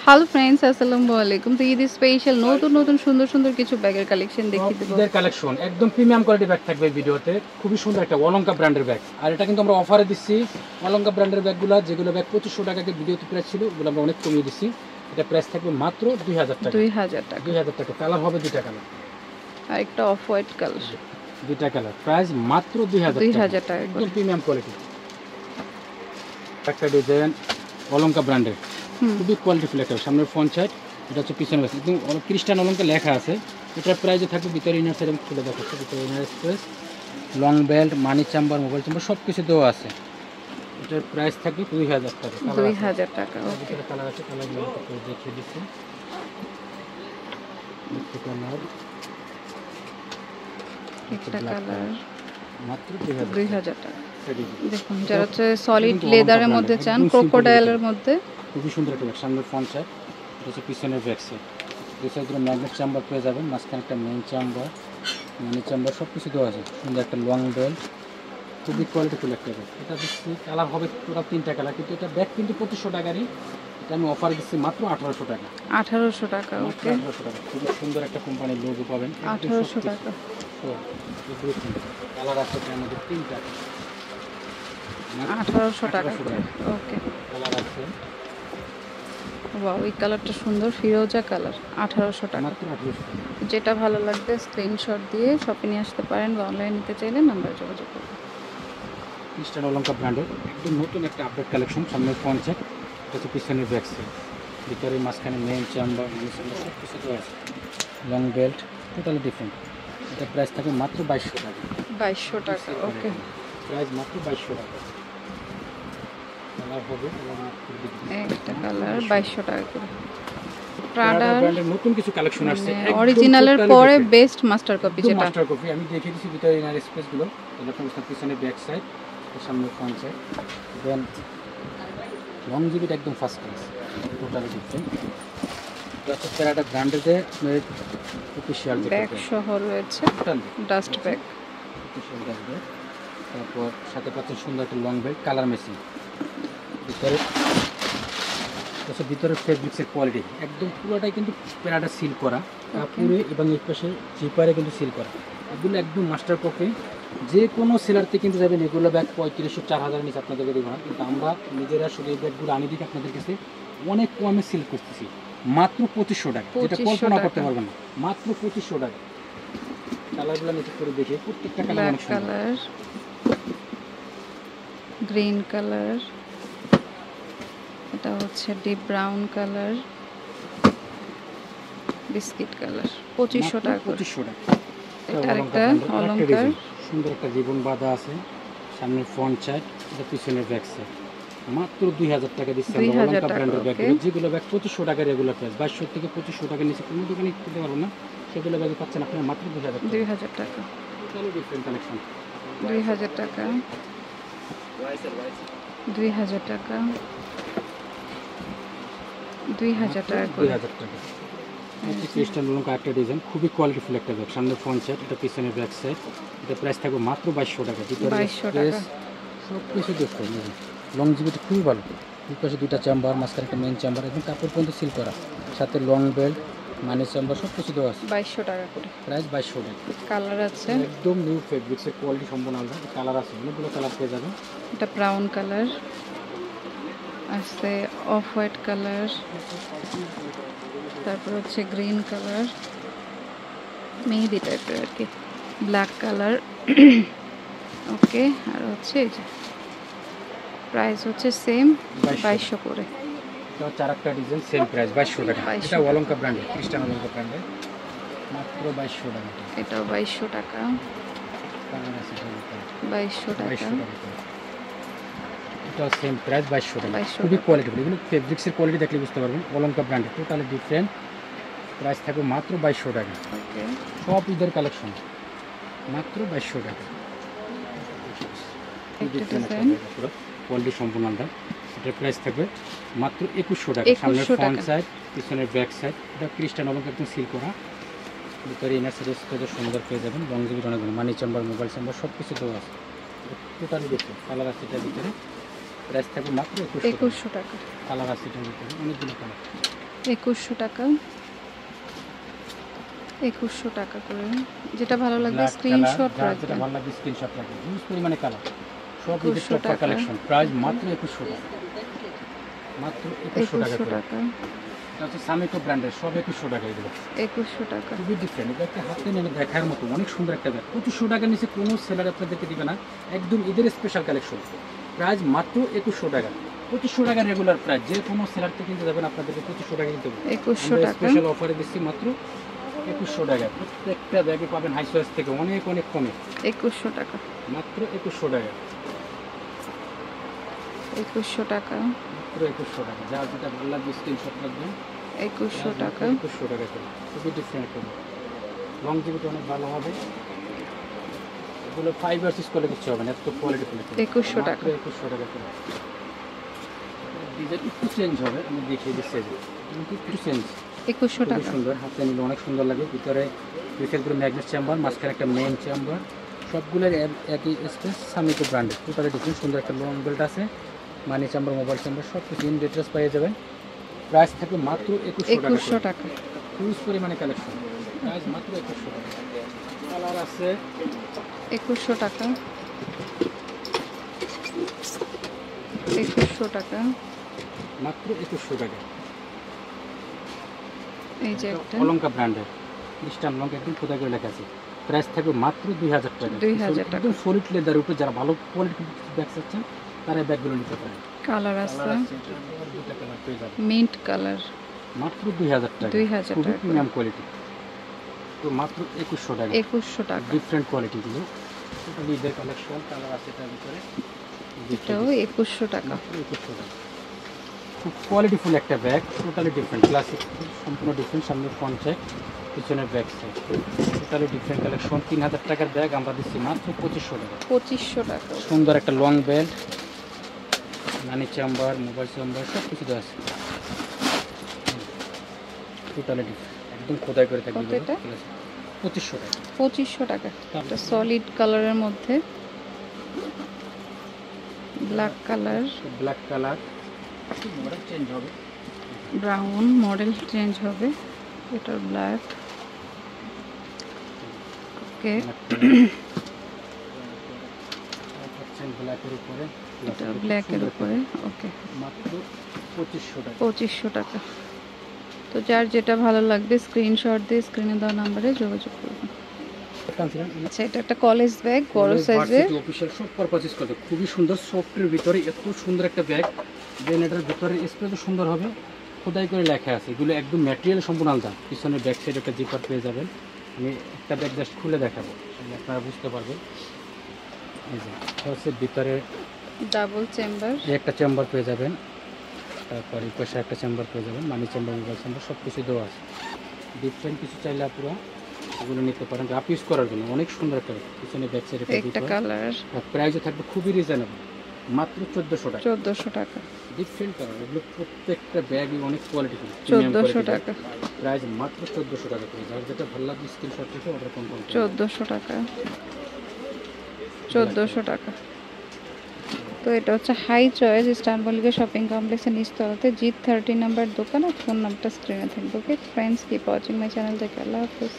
Hello friends, আসসালামু আলাইকুম। তো ঈদ স্পেশাল নতুন নতুন সুন্দর সুন্দর কিছু ব্যাগের কালেকশন দেখিয়ে দেব। ঈদের কালেকশন একদম প্রিমিয়াম কোয়ালিটি ব্যাগ থাকবে ভিডিওতে। খুবই সুন্দর একটা অলঙ্কা ব্র্যান্ডের ব্যাগ, আর এটা কিন্তু আমরা অফারে দিচ্ছি। অলঙ্কা ব্র্যান্ডের ব্যাগগুলো যেগুলো ব্যাগ 2500 টাকাকে ভিডিওতে প্রাইস ছিল, ওগুলো আমরা অনেক কমিয়ে দিচ্ছি। এটা প্রাইস থাকবে মাত্র 2000 টাকা। 2000 টাকা। কালার হবে দুইটা কালার, আর একটা অফ হোয়াইট কালার, দুইটা কালার। প্রাইস মাত্র 2000 টাকা। একদম প্রিমিয়াম কোয়ালিটি একটা ডিজাইন অলঙ্কা ব্র্যান্ডের, খুবই কোয়ালিটিফুল একটা। সামনের ফ্রন্ট সাইড, এটা হচ্ছে পিছনে আছে, একদম খ্রিস্টান অলঙ্কা লেখা আছে। এটার প্রাইসে থাকবে ভিতরে ইনার সাইড আমি খুলে দেখাচ্ছি। ভিতরে ইনার স্পেস, লং বেল্ট, মানি চেম্বার, মোবাইল চেম্বার সব কিছু দেওয়া আছে। এটার প্রাইস থাকবে 2000 টাকা। 2000 টাকা। ভিতরে কালার আছে, কালারগুলো দেখিয়ে দিচ্ছি। একটা কালার মাত্র 2000 টাকা। দেখুন, যারা হচ্ছে সলিড লেদারের মধ্যে চান, ক্রোকোডাইলের মধ্যে, খুবই সুন্দর একটা ব্যাগ। সামনের ফ্রন্ট সাইড, এটা হচ্ছে পিছনের ব্যাক সাইড। দুই সাইড ধরে ম্যাগনেট চেম্বার পেয়ে যাবেন, মাঝখানে একটা মেইন চেম্বার, মানি চেম্বার সব কিছু দেওয়া আছে। সুন্দর একটা লং বেল্ট, খুবই কোয়ালিটিফুল একটা ব্যাগ। এটা দিচ্ছি কালার হবে পুরো 3টা কালার, কিন্তু এটা ব্যাগ কিন্তু 2500 টাকারই। এটা আমি অফার দিচ্ছি মাত্র 1800 টাকা। 1800 টাকা। ওকে, 1800 টাকা। খুবই সুন্দর একটা কোম্পানির লোগো পাবেন। 1800 টাকা। তো কালার আছে এর মধ্যে 3টা, 1800 টাকা করে। ওকে, কালার আছে। ওয়াও, এই কালারটা সুন্দর, ফিরোজা কালার। 1800 টাকা। মাত্র 1800 টাকা। যেটা ভালো লাগবে স্ক্রিনশট দিয়ে শপে নিয়ে আসতে পারেন, বা অনলাইন নিতে চাইলে নাম্বার যোগাযোগ করুন। খ্রিস্টান অলঙ্কা ব্র্যান্ডের একদম নতুন একটা আপডেট কালেকশন। সামনে ফ্রন্ট সাইড, এটা হচ্ছে পিছনের ব্যাক সাইড। ভিতরে মাঝখানে মেইন চেম্বার, সব কিছু তো আছে। Long belt, totally different. এটা প্রাইস থাকে মাত্র 2200 টাকা। 2200 টাকা। ওকে, প্রাইস মাত্র 2200 টাকা। কালার হবে একটা কালার 2200 টাকা করে। প্রাডা ব্র্যান্ডের নতুন কিছু কালেকশন আসছে, অরিজিনালের পরে বেস্ট মাস্টার কপি। যেটা মাস্টার কপি আমি দেখিয়ে দিচ্ছি। ভিতরে ইনার স্পেসগুলো, এটা আপনার পিছনে ব্যাক সাইড, সামনে ফ্রন্ট সাইড। দেন লং জিবিটা একদম ফার্স্ট ক্লাস, টোটালি ডিফারেন্ট। এটা হচ্ছে প্যারাডা ব্র্যান্ডের যে অফিশিয়াল ব্যাগ সহ রয়েছে, dust bag, official dust bag. তারপর সাথে পাচ্ছেন সুন্দর একটা লং বেল্ট, কালার মেশিন। ভিতরে ভিতরে ফেব্রিক্সের কোয়ালিটি একদম পুরোটাই কিন্তু প্যারাডা সিল করা, কাপড়ে এবং এই পাশে জিপারে কিন্তু সিল করা। এগুলো একদম মাস্টার কপি। যে কোনো সেলারতে কিন্তু যাবেন এগুলো ব্যাগ 3500-4000 নিচে আপনাদেরকে দেবো না, কিন্তু আমরা নিজেরা শুধু এই ব্যাগগুলো আনি দিকে আপনাদের কাছে অনেক কমে সিল করতেছি, মাত্র 2500 টাকা। যেটা কল্পনা করতে পারবেন না, মাত্র 2500 টাকা। কালারগুলো নিচে করে দেখে প্রত্যেকটা কালার অনেক সুন্দর। গ্রিন কালার, এটা হচ্ছে deep brown colour, biscuit colour. 2500 টাকা। 2500 টাকা। এটা একটা অলংকার, সুন্দর একটা জীবন বাঁধা আছে। সামনে ফ্রন্ট সাইড, এটা পিছনের ব্যাক সাইড। মাত্র 2000 টাকা দিচ্ছি আমরা অলঙ্কা ব্র্যান্ডের ব্যাগগুলো। যেগুলো ব্যাগ 2500 টাকা রেগুলার প্রাইস, 2200 থেকে 2500 টাকার নিচে কোনো দোকানে কিনতে পারবো না। সেগুলো ব্যাগে পাচ্ছেন আপনারা মাত্র 2000 টাকা। 2000 টাকা। চলো ডিফারেন্ট কালেকশন। 2000 টাকা, 2000 টাকা, 2000 টাকা করে। 2000 টাকা। খ্রিস্টান অলঙ্কা একটা ডিজাইন, খুবই কোয়ালিটিফুল একটা ব্যাগ। সামনে ফ্রন্ট সাইড, এটা পিছনের ব্যাক সাইড। এটা প্রাইস থাকবে মাত্র 2200 টাকা। 2200 টাকা। সব কিছু ডিফারেন্ট। লং জিবিটি খুবই ভালো। দুই পাশে দুইটা চেম্বার, মাঝখানে একটা মেইন চেম্বার, একদম কাপড় পর্যন্ত সিল করা। সাথে লং বেল্ট, মানি চেম্বার সব কিছু দেওয়া আছে। 2200 টাকা করে। প্রাইস 2200 টাকা। কালার আছে, একদম নিউ ফেব্রিক্সের কোয়ালিটি সম্পূর্ণ আলাদা। কালার আছে, অনেকগুলো কালার পেয়ে যাবেন। এটা ব্রাউন কালার আছে, অফ হোয়াইট কালার, তারপর হচ্ছে গ্রিন কালার, মেহেদি টাইপের আর কি, ব্ল্যাক কালার। ওকে, আর হচ্ছে এই যে প্রাইস হচ্ছে সেম 2200 করে। এটা হচ্ছে আরেকটা ডিজাইন, সেম প্রাইস 2200 টাকা। এটা অলঙ্কা ব্র্যান্ডের, খ্রিস্টান অলঙ্কা ব্র্যান্ডের, মাত্র 2200 টাকা। এটাও 2200 টাকা। কালার আছে 2200 টাকা। এটা সেম প্রাইস 2200 টাকা। খুবই কোয়ালিটিফুল। এগুলো ফেব্রিক্সের কোয়ালিটি দেখলে বুঝতে পারবেন। অলঙ্কা ব্র্যান্ডের, টোটালি ডিফারেন্ট। প্রাইস থাকবে মাত্র 2200 টাকা। ওকে, সব ঈদের কালেকশন, মাত্র 2200 টাকা। কোয়ালিটি সম্পূর্ণ আলাদা। এটার প্রাইস থাকবে মাত্র 2100 টাকা। সামনের ফ্রন্ট সাইড, পিছনের ব্যাক সাইড, এটা খ্রিস্টান অলঙ্কার একদম সিল করা। ভিতরে ইনার সাইড সুন্দর পেয়ে যাবেন। লং জিবির অনেক মানি চেম্বার, মোবাইল চেম্বার সব কিছু দেওয়া আছে। টোটালি দেখুন, কালার আছে এটার ভিতরে। প্রাইস থাকবে মাত্র 2100 টাকা। কালার আছে এটার ভিতরে, অনেকগুলো কালার। 2100 টাকা, 2100 টাকা করে। যেটা ভালো লাগবে Black স্ক্রিনশট color, যার যেটা রাখবেন। ভালো লাগবে স্ক্রিনশট রাখবেন। হিউজ পরিমাণে কালার, সব 2100 ঈদের টাকা। কালেকশন। প্রাইস মাত্র 2100 টাকা, মাত্র 2100 টাকা 2100 করে। টাকা, এটা হচ্ছে সামিকো ব্র্যান্ডের, সব 2100 টাকা এগুলো। 2100 টাকা। খুবই ডিফারেন্ট, এটা একটা হাতে নিয়ে দেখার মতো অনেক সুন্দর একটা ব্যাগ। 2500 টাকার নিচে কোনো সেলার আপনাদেরকে দিবে না, একদম ঈদের স্পেশাল কালেকশন। প্রাইস মাত্র 2100 টাকা। 2500 টাকা রেগুলার প্রাইস, যে কোনো সেলার থেকে কিনতে যাবেন আপনাদেরকে 2500 টাকা কিনতে হবে। 2100 আমরা টাকা, স্পেশাল অফারে দিচ্ছি মাত্র 2100 টাকা। প্রত্যেকটা ব্যাগে পাবেন হাই চয়েস থেকে অনেক অনেক কমে, 2100 টাকা, মাত্র 2100 টাকা, 2100 টাকা, মাত্র 2100 টাকা। যার যেটা ভালো লাগবে স্ক্রিনশট রাখবেন। 2100 টাকা, 2100 টাকা করে, খুবই ডিফারেন্ট হবে, লংজিভিটি অনেক ভালো হবে। এগুলো 5 ইয়ার্স ইউজ করলে কিছু হবে না, এত কোয়ালিটি ফুল। 2100 টাকা, 2100 টাকা করে। ডিজাইন একটু চেঞ্জ হবে, আমি দেখিয়ে দিচ্ছি। কিন্তু একটু চেঞ্জ, 2100 খুবই টাকা, সুন্দর, হাতে নিলে অনেক সুন্দর লাগে। ভিতরে দুইটা ম্যাগনেট চেম্বার, মাঝখানে একটা মেইন চেম্বার, সবগুলোর একই স্পেস। সামিকো ব্র্যান্ডের, টোটালি ডিফারেন্ট। সুন্দর একটা লং বেল্ট আছে, মানি চেম্বার, মোবাইল চেম্বার, সব কিছু ইন ডিটেলস পেয়ে যাবেন। প্রাইস থাকবে মাত্র 2100 টাকা। 2100 টাকা, হিউজ পরিমাণে কালেকশন, প্রাইস মাত্র 2100 টাকা। কালার আছে 2100 টাকা, 2100 টাকা। মাত্র 2100 টাকা। এই যে একটা অলঙ্কা ব্র্যান্ডের খ্রিস্টান লঙ্কা, একদম খোদা করে লেখা আছে। প্রাইস থাকবে মাত্র 2000 টাকা। 2000 টাকা। একদম সলিড লেদার উপরে, যারা ভালো কোয়ালিটির ব্যাগ চাচ্ছেন তারা এই ব্যাগগুলো নিতে পারেন। কালার আছে কালার আছে, এটার দুইটা কালার পেয়ে যাবেন। মিন্ট কালার, মাত্র 2000 টাকা, 2000 খুবই টাকা। Premium quality. তো মাত্র 2100 টাকা। 2100 টাকা, ডিফারেন্ট কোয়ালিটিগুলো, টোটালি ঈদের কালেকশন। কালার আছে এটার ভিতরে, এটাও 2100 টাকা। মাত্র 2100 টাকা। খুব কোয়ালিটিফুল একটা ব্যাগ, টোটালি ডিফারেন্ট, ক্লাসিক, সম্পূর্ণ ডিফারেন্ট। সামনে ফ্রন্ট চেক, পিছনের back side, totally different collection. 3000 টাকার ব্যাগ আমরা দিচ্ছি মাত্র 2500 টাকা। 2500 টাকা, সুন্দর একটা লং বেল্ট, মানি চেম্বার, মোবাইল চেম্বার, সব কিছু দেওয়া আছে। টোটালি ডিফারেন্ট, একদম খোদাই করে থাকবে। কত এটা? 2500 টাকা। 2500 টাকা। এটা সলিড কালারের মধ্যে, black colour, black colour, model change হবে। ব্রাউন মডেল চেঞ্জ হবে। এটা ব্ল্যাক, ওকে। ব্ল্যাকের উপরে, এটা ব্ল্যাকের উপরে, ওকে। মাত্র 2500 টাকা। 2500 টাকা। তো যার যেটা ভালো লাগবে স্ক্রিনশট দিয়ে স্ক্রিনে দেওয়া নাম্বারে যোগাযোগ করবেন। আচ্ছা, এটা একটা কলেজ ব্যাগ, বড় সাইজের। অফিশিয়াল সব পারচেজ করতে খুবই সুন্দর, সফটের ভিতরে এত সুন্দর একটা ব্যাগ। দেন এটার ভিতরে স্প্রে তো সুন্দর হবে, খোদাই করে লেখা আছে। এগুলো একদম ম্যাটেরিয়াল সম্পূর্ণ আলাদা। পিছনে ব্যাক সাইড একটা জিপার পেয়ে যাবেন। আমি একটা ব্যাগ জাস্ট খুলে দেখাবো, তাহলে আপনারা বুঝতে পারবেন। এই যে এটা হচ্ছে ভিতরে ডাবল চেম্বার, একটা চেম্বার পেয়ে যাবেন, তারপর এই পাশে একটা চেম্বার পেয়ে যাবেন, মানি চেম্বার, মোবাইল চেম্বার, সব কিছু দেওয়া আছে। ডিফারেন্ট কিছু চাইলে আপনারা এগুলো নিতে পারেন রাফ ইউজ করার জন্য। অনেক সুন্দর একটা পিছনে ব্যাক সাইড একটা কালার, প্রাইসও থাকবে খুবই রিজনেবল, মাত্র 1400 টাকা। 1400 টাকা, ডিফারেন্ট কালার, এগুলো প্রত্যেকটা ব্যাগই অনেক কোয়ালিটিফুল। 1400 টাকা, প্রাইস মাত্র 1400 টাকা করে। যার যেটা ভালো লাগবে স্ক্রিনশট রেখে অর্ডার কনফার্ম করুন। 1400 টাকা, 1400 টাকা। তো এটা হচ্ছে হাই চয়েস ইস্তানবুলিকা শপিং কমপ্লেক্সের নিচতলাতে জিত 30 নাম্বার দোকান। আর ফোন নাম্বারটা স্ক্রিনে থাকবে। Okay friends, keep watching my channel থেকে। আল্লাহ হাফেজ।